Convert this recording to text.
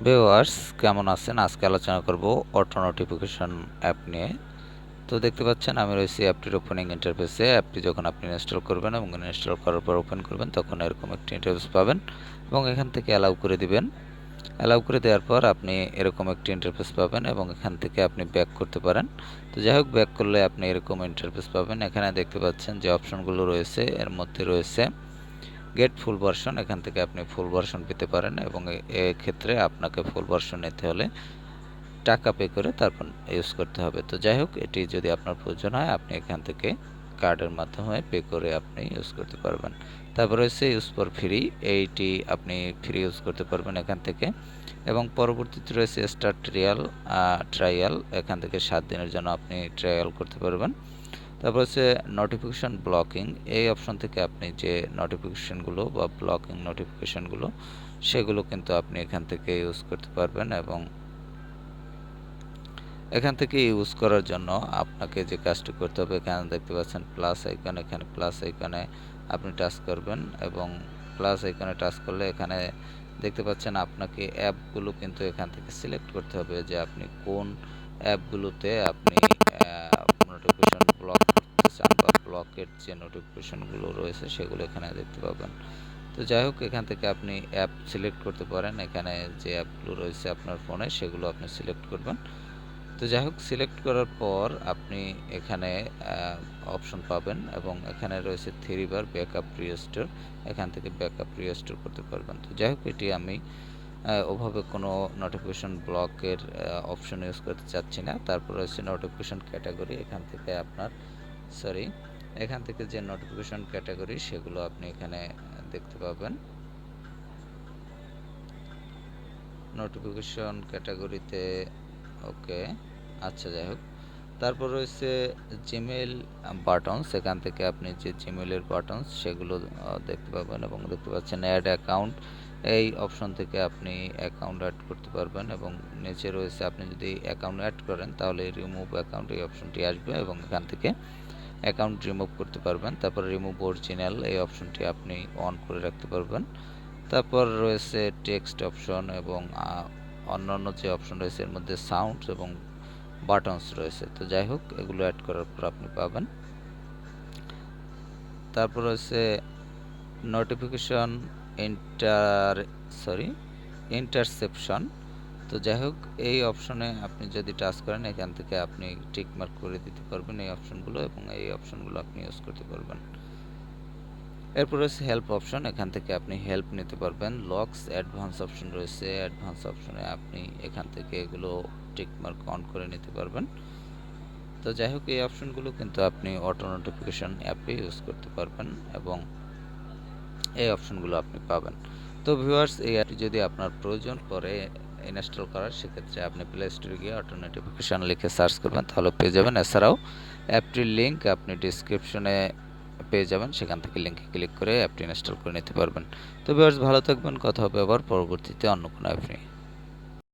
Viewers, কেমন আছেন? আজকে আলোচনা করব অটো নোটিফিকেশন অ্যাপ নিয়ে। তো দেখতে পাচ্ছেন আমি রয়েছি অ্যাপটির ওপেনিং ইন্টারফেসে। অ্যাপটি যখন আপনি ইনস্টল করবেন এবং ইনস্টল করার পর ওপেন করবেন তখন এরকম একটি ইন্টারফেস পাবেন এবং এখান থেকে অ্যালাউ করে দিবেন। অ্যালাউ করে দেওয়ার পর আপনি এরকম একটি ইন্টারফেস পাবেন এবং এখান থেকে আপনি ব্যাক করতে পারেন। তো যাই হোক, ব্যাক করলে আপনি এরকম ইন্টারফেস পাবেন। এখানে দেখতে পাচ্ছেন যে অপশনগুলো রয়েছে, এর মধ্যে রয়েছে গেট ফুল ভার্সন। এখান থেকে আপনি ফুল ভার্সন পেতে পারেন এবং এক্ষেত্রে আপনাকে ফুল ভার্সন নিতে হলে টাকা পে করে তারপর ইউজ করতে হবে। তো যাই হোক, এটি যদি আপনার প্রয়োজন হয় আপনি এখান থেকে কার্ডের মাধ্যমে পে করে আপনি ইউজ করতে পারবেন। তারপর রয়েছে ইউজ ফর ফ্রি, এইটি আপনি ফ্রি ইউজ করতে পারবেন এখান থেকে। এবং পরবর্তীতে রয়েছে স্টার্ট ট্রায়াল, এখান থেকে 7 দিনের জন্য আপনি ট্রায়াল করতে পারবেন। তারপর হচ্ছে নোটিফিকেশন ব্লকিং, এই অপশন থেকে আপনি যে নোটিফিকেশনগুলো বা ব্লকিং নোটিফিকেশনগুলো সেগুলো কিন্তু আপনি এখান থেকে ইউজ করতে পারবেন। এবং এখান থেকে ইউজ করার জন্য আপনাকে যে কাজটি করতে হবে, এখানে দেখতে পাচ্ছেন প্লাস আইকন, এখানে প্লাস আইকনে আপনি টাচ করবেন এবং প্লাস আইকনে টাচ করলে এখানে দেখতে পাচ্ছেন আপনাকে অ্যাপগুলো কিন্তু এখান থেকে সিলেক্ট করতে হবে যে আপনি কোন অ্যাপগুলোতে আপনি নোটিফিকেশন ব্লক করতে চান বা ব্লকের যে নোটিফিকেশনগুলো রয়েছে সেগুলো এখানে দেখতে পাবেন। তো যাই হোক, এখান থেকে আপনি অ্যাপ সিলেক্ট করতে পারেন। এখানে যে অ্যাপগুলো রয়েছে আপনার ফোনে সেগুলো আপনি সিলেক্ট করবেন। তো যাই হোক, সিলেক্ট করার পর আপনি এখানে অপশন পাবেন এবং এখানে রয়েছে 3 বার ব্যাকআপ রিস্টোর, এখান থেকে ব্যাকআপ রিস্টোর করতে পারবেন। তো যাই হোক, এটি আমি ওভাবে কোনো নোটিফিকেশন ব্লকের অপশন ইউজ করতে চাচ্ছি না। তারপর রয়েছে নোটিফিকেশন ক্যাটাগরি, এখান থেকে যে নোটিফিকেশন ক্যাটাগরি সেগুলো আপনি এখানে দেখতে পাবেন। নোটিফিকেশন ক্যাটাগরিতে ওকে, আচ্ছা, যাই হোক। তারপর রয়েছে জিমেইল বাটনস, এখান থেকে আপনি যে জিমেইলের বাটনস সেগুলো দেখতে পাবেন এবং দেখতে পাচ্ছেন অ্যাড অ্যাকাউন্ট, এই অপশন থেকে আপনি অ্যাকাউন্ট অ্যাড করতে পারবেন এবং নিচে রয়েছে আপনি যদি অ্যাকাউন্ট অ্যাড করেন তাহলে রিমুভ অ্যাকাউন্ট এই অপশনটি আসবে এবং এখান থেকে অ্যাকাউন্ট রিমুভ করতে পারবেন। তারপর রিমুভ অরিজিনাল, এই অপশনটি আপনি অন করে রাখতে পারবেন। তারপর রয়েছে টেক্সট অপশন এবং অন্যান্য যে অপশন রয়েছে এর মধ্যে সাউন্ডস এবং বাটনস রয়েছে। তো যাই হোক, এগুলো অ্যাড করার পর আপনি পাবেন। তারপর রয়েছে নোটিফিকেশন ইন্টার ইন্টারসেপশন। তো যাই হোক, এই অপশনে আপনি যদি টাচ করেন এখান থেকে আপনি টিক মার্ক করে দিতে পারবেন এই অপশনগুলো এবং এই অপশনগুলো আপনি ইউজ করতে পারবেন। এরপর রয়েছে হেল্প অপশন, এখান থেকে আপনি হেল্প নিতে পারবেন। লকস অ্যাডভান্স অপশন রয়েছে, অ্যাডভান্স অপশনে আপনি এখান থেকে এগুলো টিক মার্ক অন করে নিতে পারবেন। তো যাই হোক, এই অপশনগুলো কিন্তু আপনি অটো নোটিফিকেশন অ্যাপে ইউজ করতে পারবেন এবং এই অপশনগুলো আপনি পাবেন। তো ভিউয়ার্স, এই অ্যাপটি যদি আপনার প্রয়োজন পড়ে ইনস্টল করার, সেক্ষেত্রে আপনি প্লে স্টোরে গিয়ে অটো নোটিফিকেশন লিখে সার্চ করবেন, তাহলে পেয়ে যাবেন। এছাড়াও অ্যাপটির লিঙ্ক আপনি ডিসক্রিপশনে পেয়ে যাবেন, সেখান থেকে লিঙ্কে ক্লিক করে অ্যাপটি ইনস্টল করে নিতে পারবেন। তো ভিউয়ার্স, ভালো থাকবেন, কথা হবে আবার পরবর্তীতে অন্য কোনো অ্যাপ নিয়ে।